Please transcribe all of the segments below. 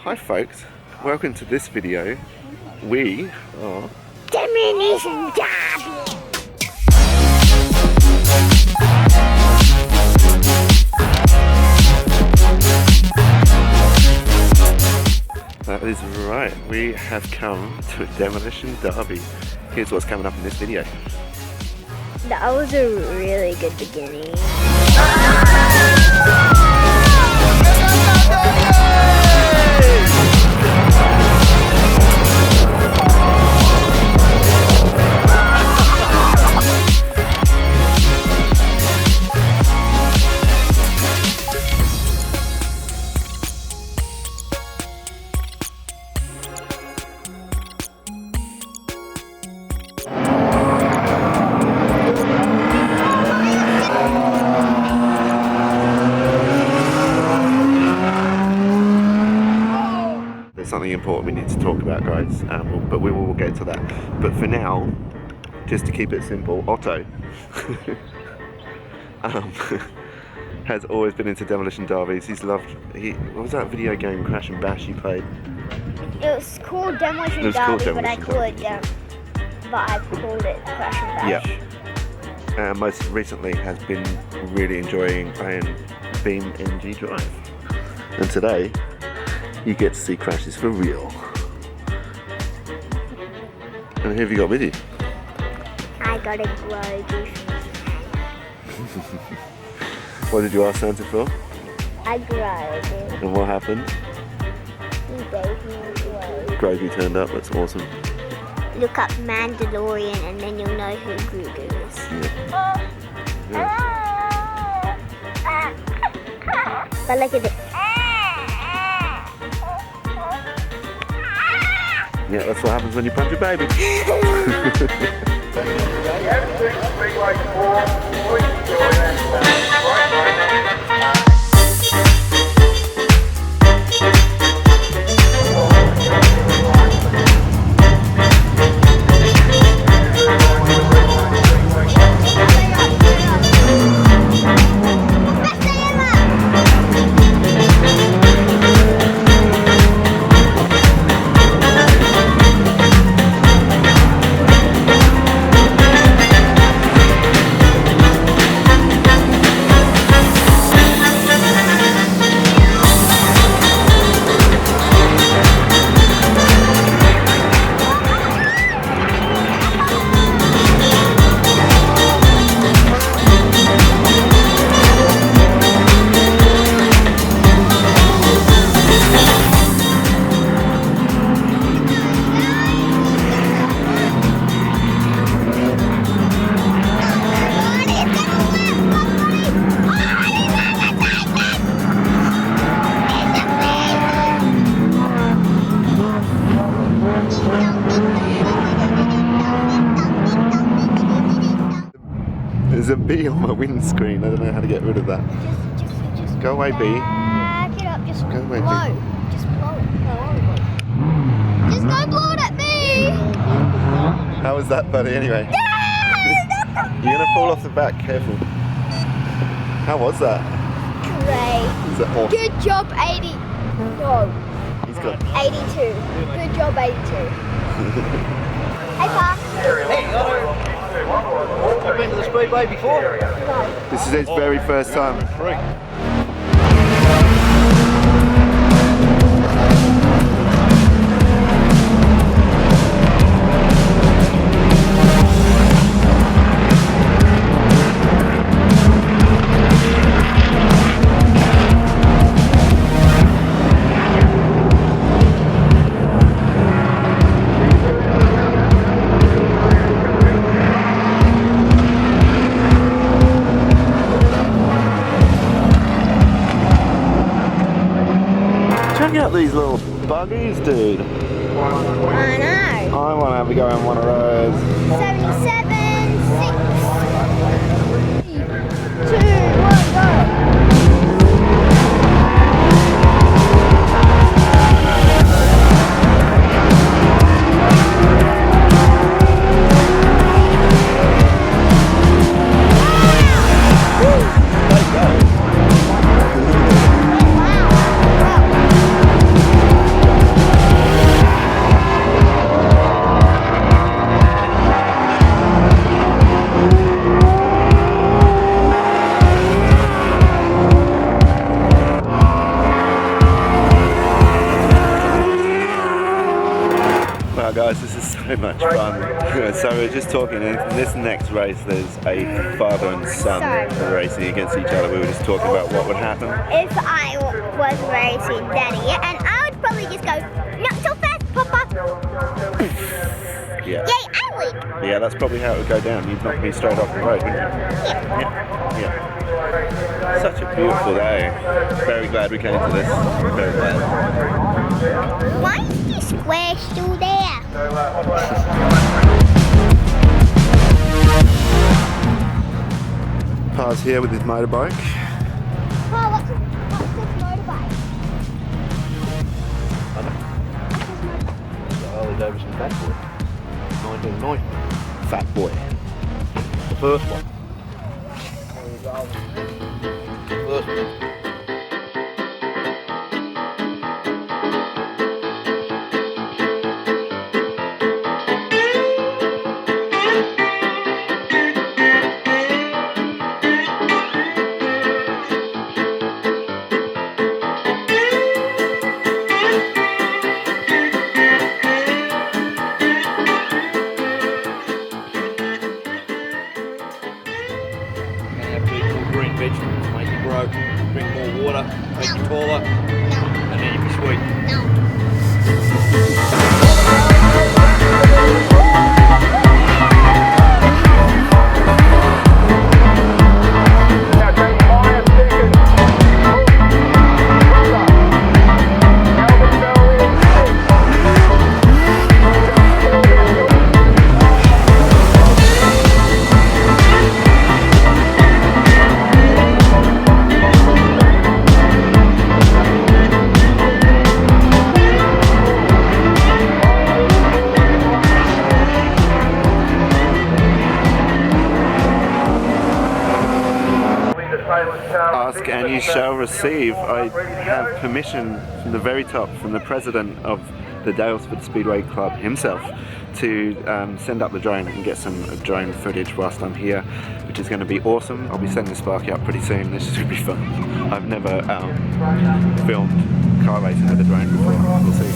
Hi folks, welcome to this video. We are Demolition Derby! That is right, we have come to a Demolition Derby. Here's what's coming up in this video. That was a really good beginning. Something important we need to talk about, guys, but we will get to that. But for now, just to keep it simple, Otto has always been into demolition derbies. He's loved. What was that video game, Crash and Bash, he played? It was called Demolition Derby, but I called it Crash and Bash. Yeah. Most recently has been really enjoying playing Beam NG Drive, and today you get to see crashes for real. And who have you got with you? I got a Grogu. What did you ask Santa for? A Grogu. And what happened? He gave me a Grogu. Grogu turned up, that's awesome. Look up Mandalorian and then you'll know who Grogu is. Yeah. But look at this. Yeah, that's what happens when you punch a baby. There's a bee on my windscreen. I don't know how to get rid of that. Just go away, bee. Back it up. Just go away, blow. bee. Just blow it. Just don't blow it at me. How was that, buddy? Anyway, you're gonna fall off the back. Careful. How was that? Great. Is that awesome? Good job, 80. No. He's got 82. Good job, 82. Hey, Pa. Hey, Otto. I've been to the Speedway before. No. This is his very first time. Check out these little buggies, dude. I know. I want to have a go in one of those. 77, 6, 2, 1, go. Guys, this is so much fun. So we're just talking, in this next race there's a father and son racing against each other. We were just talking about what would happen. If I was racing Daddy, and I would probably just go, not so fast, Papa. Yeah. Yay, I win. Yeah, that's probably how it would go down. You'd knock me straight off the road, wouldn't you? Yeah. Such a beautiful day. Very glad we came to this. Very glad. Why is the square still there? Pa's here with his motorbike. Oh, what's this motorbike? Harley Davidson Fat Boy. 1990. Fat boy. The first one. First one. Vegetables make you grow, drink more water, make you taller, and then you'll be sweet. Ask and you shall receive. I have permission from the very top, from the president of the Daylesford Speedway Club himself, to send up the drone and get some drone footage whilst I'm here, which is going to be awesome. I'll be sending Sparky up pretty soon. This should be fun. I've never filmed car racing with a drone before. We'll see.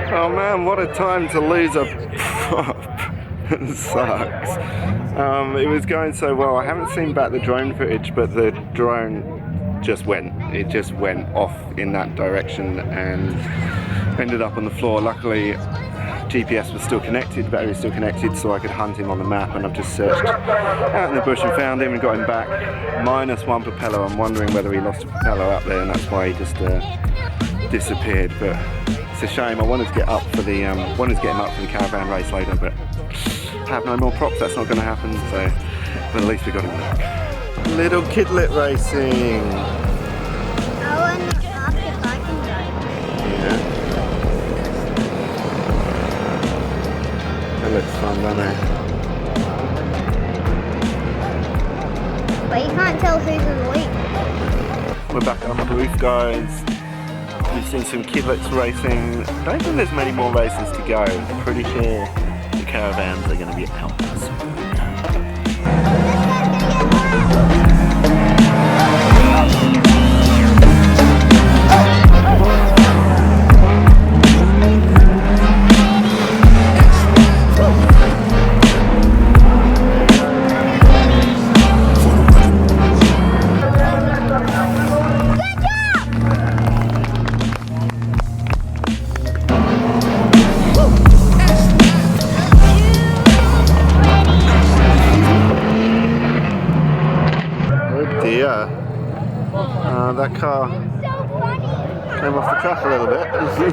Oh man, what a time to lose a prop. It sucks. It was going so well. I haven't seen back the drone footage, but the drone just went. It just went off in that direction and ended up on the floor. Luckily, GPS was still connected, battery was still connected, so I could hunt him on the map, and I've just searched out in the bush and found him and got him back. -1 propeller. I'm wondering whether he lost a propeller up there and that's why he just disappeared. But it's a shame. I wanted to get up for the wanted to get him up for the caravan race later, but I have no more props. That's not going to happen. So, but at least we got him back. Little kidlet racing. Oh, and after bike and drive. Yeah. That looks fun, doesn't it? But you can't tell who's in the lead. We're back on the roof, guys. We've seen some kidlets racing. I don't think there's many more races to go. I'm pretty sure the caravans are going to be out soon. That car So funny. came off the track a little bit. For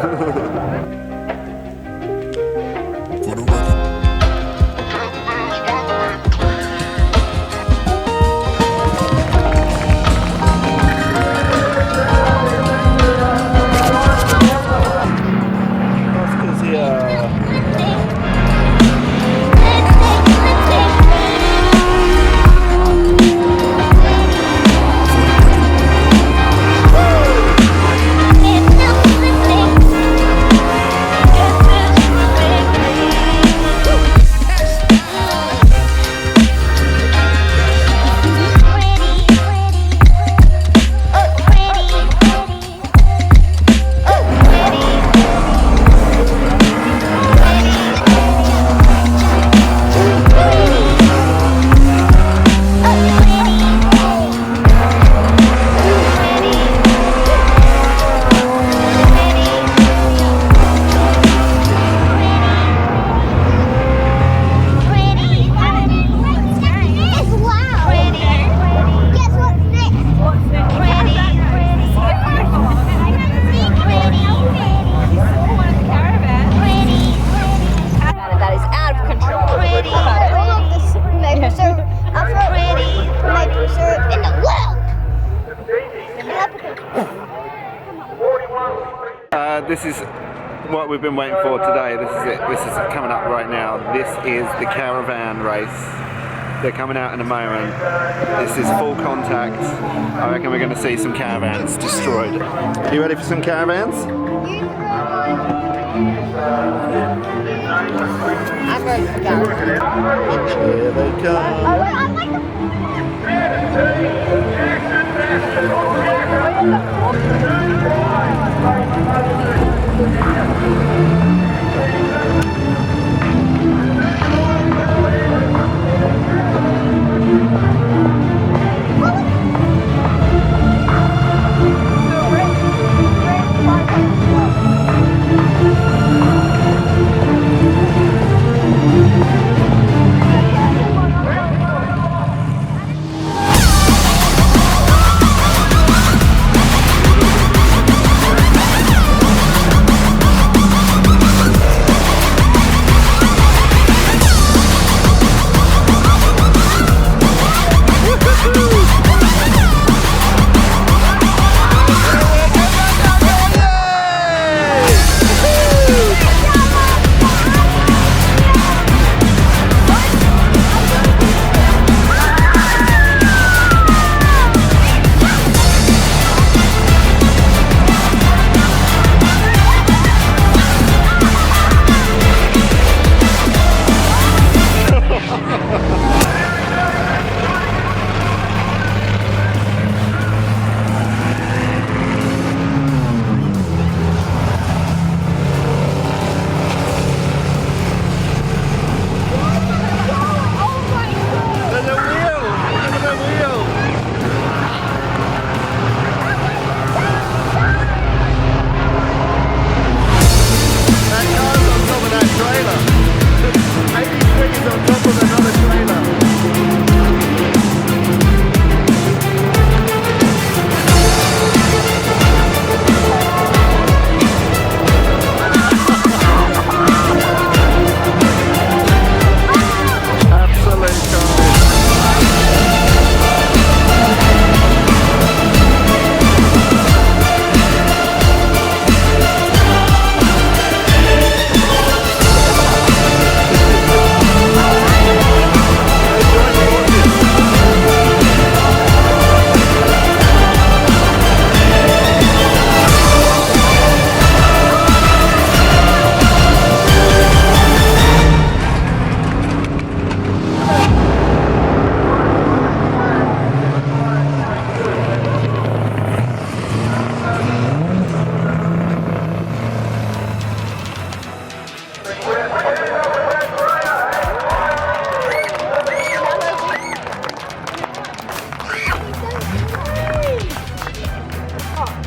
the record. This is what we've been waiting for today. This is it. This is coming up right now. This is the Caravan Race. They're coming out in a moment. This is full contact. I reckon we're going to see some caravans destroyed. Are you ready for some caravans? Here they come.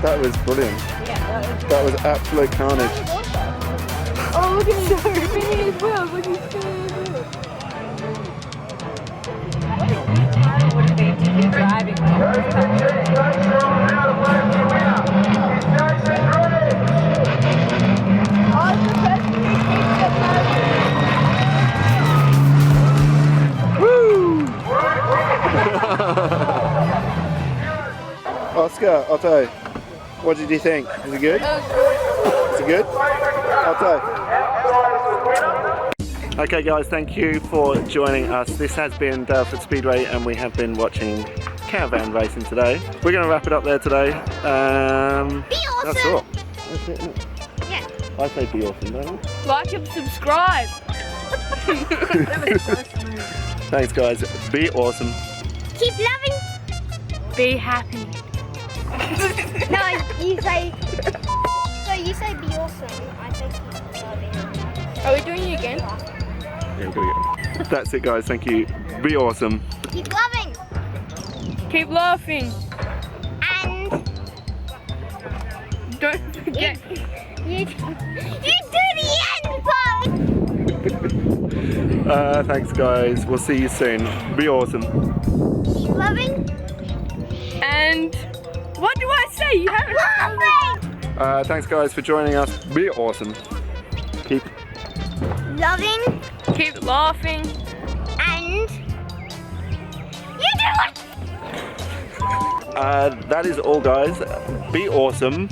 That was brilliant. That was absolute carnage. Oh, look at him spinning his wheels. Look, he's spinning his wheels. What a good time it would have been to be driving when I was coming. Oscar, Otto, what did you think? Is it good? Is it good? Otto. Okay guys, thank you for joining us. This has been Daylesford Speedway and we have been watching Caravan Racing today. We're going to wrap it up there today. Be awesome. That's all. That's it, isn't it? Yeah. I say be awesome, don't I? Like and subscribe. Thanks guys, be awesome. Keep loving. Be happy. No, you say. So you say be awesome. I say keep loving. Are we doing it again? Yeah, we're gonna get. That's it guys, thank you. Be awesome. Keep loving. Keep laughing. And Don't forget. you do the end part. Thanks guys, we'll see you soon. Be awesome. Keep loving. And what do I say? You haven't. Loving. Thanks guys for joining us. Be awesome. Keep Loving. Keep laughing. And you do it. that is all guys. Be awesome.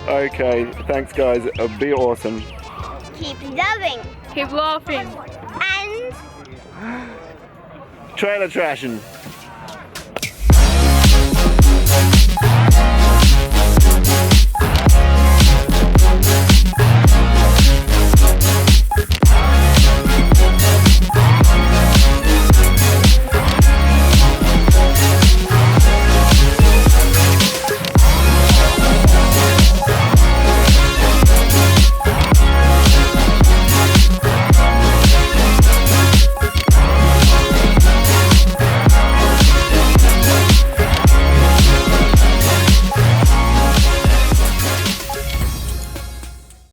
Okay, thanks guys. Be awesome. Keep loving. Keep laughing. And Trailer trashing.